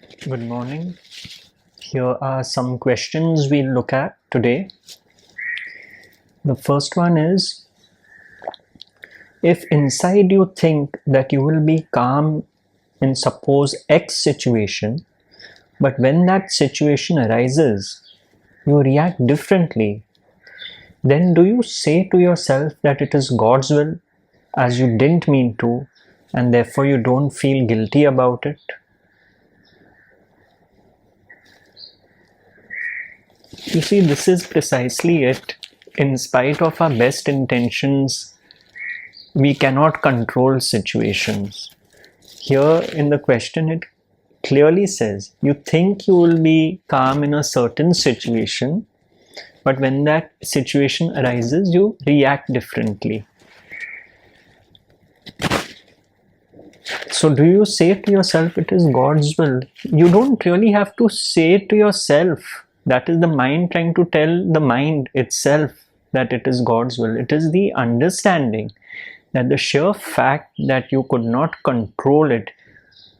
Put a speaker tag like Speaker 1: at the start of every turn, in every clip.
Speaker 1: Good morning. Here are some questions we'll look at today. The first one is, if inside you think that you will be calm in suppose X situation, but when that situation arises, you react differently, then do you say to yourself that it is God's will as you didn't mean to, and therefore you don't feel guilty about it? You see, this is precisely it. In spite of our best intentions, we cannot control situations. Here in the question, it clearly says, you think you will be calm in a certain situation, but when that situation arises, you react differently. So do you say to yourself, it is God's will? You don't really have to say it to yourself. That is the mind trying to tell the mind itself that it is God's will. It is the understanding that the sheer fact that you could not control it,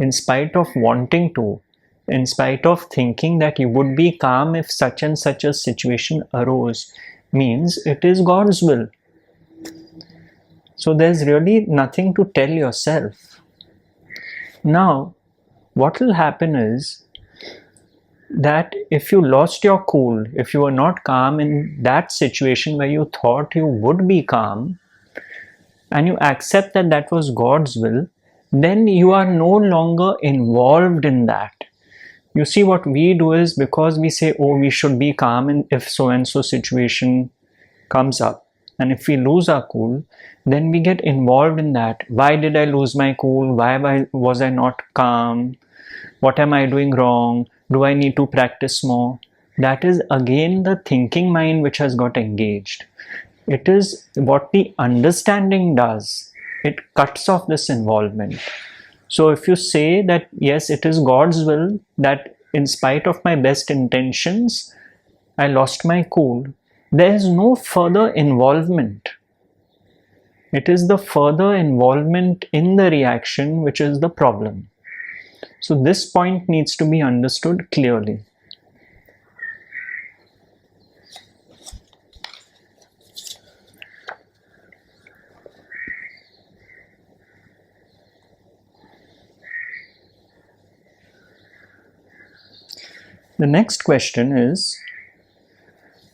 Speaker 1: in spite of wanting to, in spite of thinking that you would be calm if such and such a situation arose, means it is God's will. So there's really nothing to tell yourself. Now, what will happen is that if you lost your cool, if you were not calm in that situation where you thought you would be calm, and you accept that that was God's will, then you are no longer involved in that. You see, what we do is, because we say, oh, we should be calm if so and so situation comes up, and if we lose our cool, then we get involved in that. Why did I lose my cool? Why was I not calm? What am I doing wrong? Do I need to practice more? That is again the thinking mind which has got engaged. It is what the understanding does. It cuts off this involvement. So if you say that, yes, it is God's will that in spite of my best intentions, I lost my cool, there is no further involvement. It is the further involvement in the reaction which is the problem. So this point needs to be understood clearly. The next question is,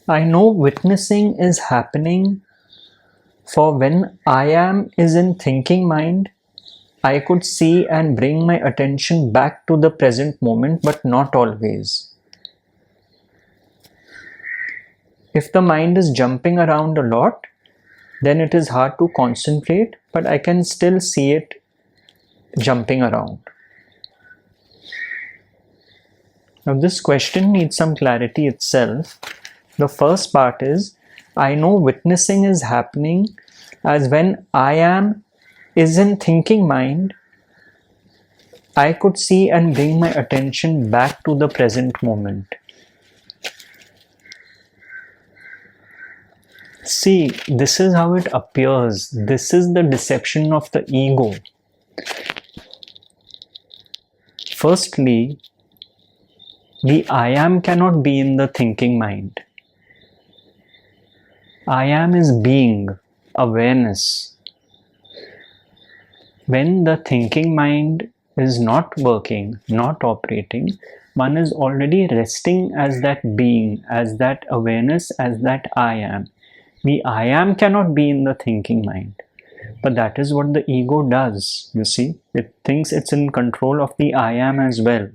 Speaker 1: I know witnessing is happening, for when I am is in thinking mind, I could see and bring my attention back to the present moment, but not always. If the mind is jumping around a lot, then it is hard to concentrate, but I can still see it jumping around. Now this question needs some clarity itself. The first part is, I know witnessing is happening as when I am is in thinking mind, I could see and bring my attention back to the present moment. See, this is how it appears. This is the deception of the ego. Firstly, the I am cannot be in the thinking mind. I am is being, awareness. When the thinking mind is not working, not operating, one is already resting as that being, as that awareness, as that I am. The I am cannot be in the thinking mind. But that is what the ego does, you see. It thinks it's in control of the I am as well.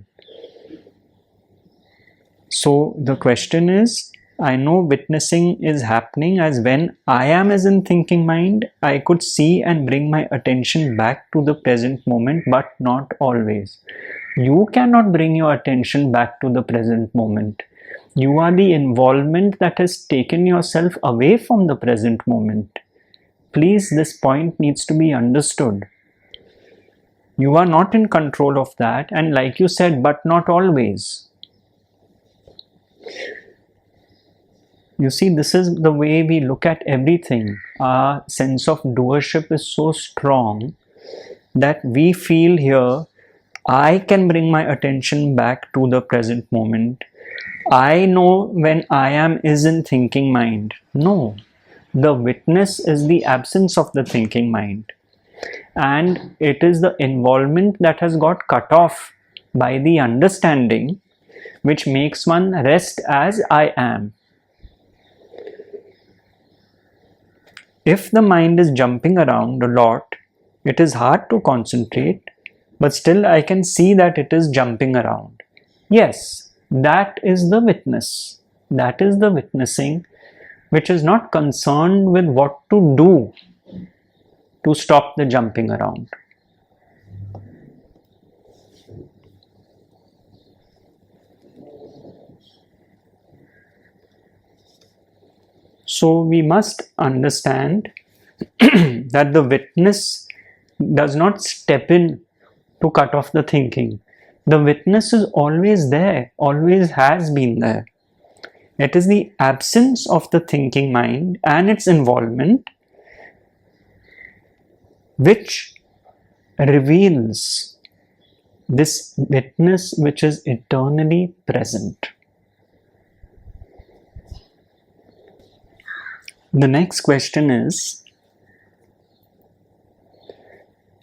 Speaker 1: So the question is, I know witnessing is happening as when I am is in thinking mind, I could see and bring my attention back to the present moment, but not always. You cannot bring your attention back to the present moment. You are the involvement that has taken yourself away from the present moment. Please, this point needs to be understood. You are not in control of that, and like you said, but not always. You see, this is the way we look at everything. Our sense of doership is so strong that we feel here I can bring my attention back to the present moment. I know when I am is in thinking mind. No, the witness is the absence of the thinking mind. And it is the involvement that has got cut off by the understanding which makes one rest as I am. If the mind is jumping around a lot, it is hard to concentrate, but still I can see that it is jumping around. Yes, that is the witness. That is the witnessing, which is not concerned with what to do to stop the jumping around. So we must understand that the witness does not step in to cut off the thinking. The witness is always there, always has been there. It is the absence of the thinking mind and its involvement which reveals this witness which is eternally present. The next question is,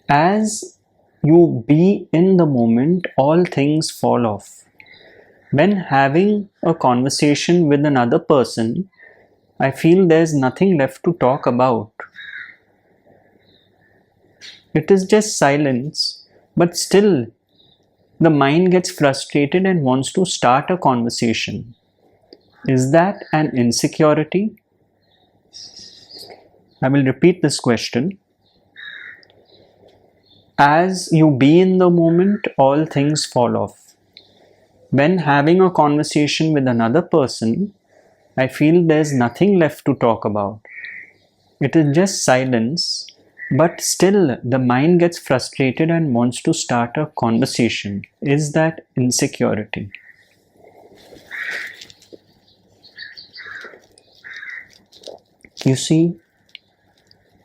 Speaker 1: as you be in the moment, all things fall off. When having a conversation with another person, I feel there's nothing left to talk about. It is just silence, but still the mind gets frustrated and wants to start a conversation. Is that an insecurity? I will repeat this question. As you be in the moment, all things fall off. When having a conversation with another person, I feel there's nothing left to talk about. It is just silence, but still the mind gets frustrated and wants to start a conversation. Is that insecurity? You see,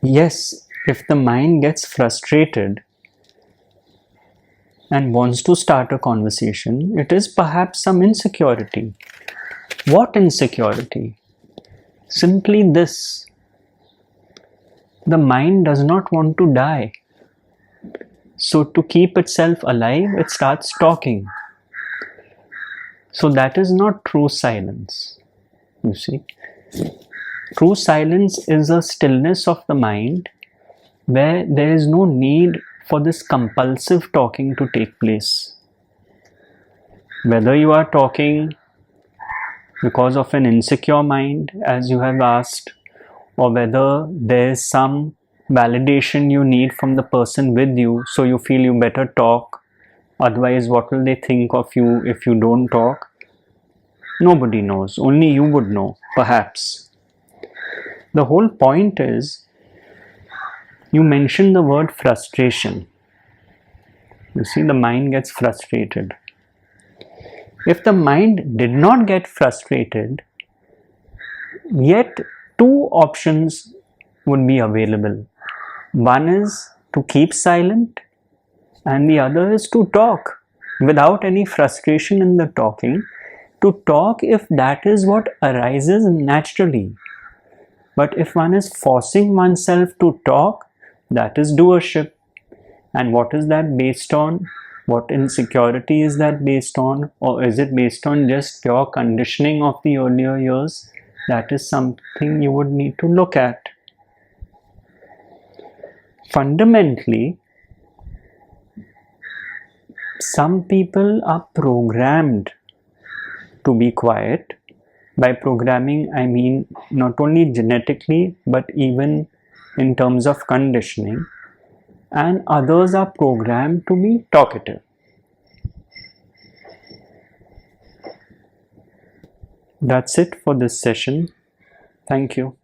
Speaker 1: yes, if the mind gets frustrated and wants to start a conversation, it is perhaps some insecurity. What insecurity? Simply this. The mind does not want to die. So to keep itself alive, it starts talking. So that is not true silence. You see, true silence is a stillness of the mind where there is no need for this compulsive talking to take place. Whether you are talking because of an insecure mind, as you have asked, or whether there is some validation you need from the person with you, so you feel you better talk, otherwise what will they think of you if you don't talk? Nobody knows, only you would know, perhaps. The whole point is, you mentioned the word frustration. You see, the mind gets frustrated. If the mind did not get frustrated, yet two options would be available. One is to keep silent, and the other is to talk without any frustration in the talking. To talk if that is what arises naturally. But if one is forcing oneself to talk, that is doership. And what is that based on? What insecurity is that based on? Or is it based on just pure conditioning of the earlier years? That is something you would need to look at. Fundamentally, some people are programmed to be quiet. By programming, I mean not only genetically, but even in terms of conditioning. And others are programmed to be talkative. That's it for this session. Thank you.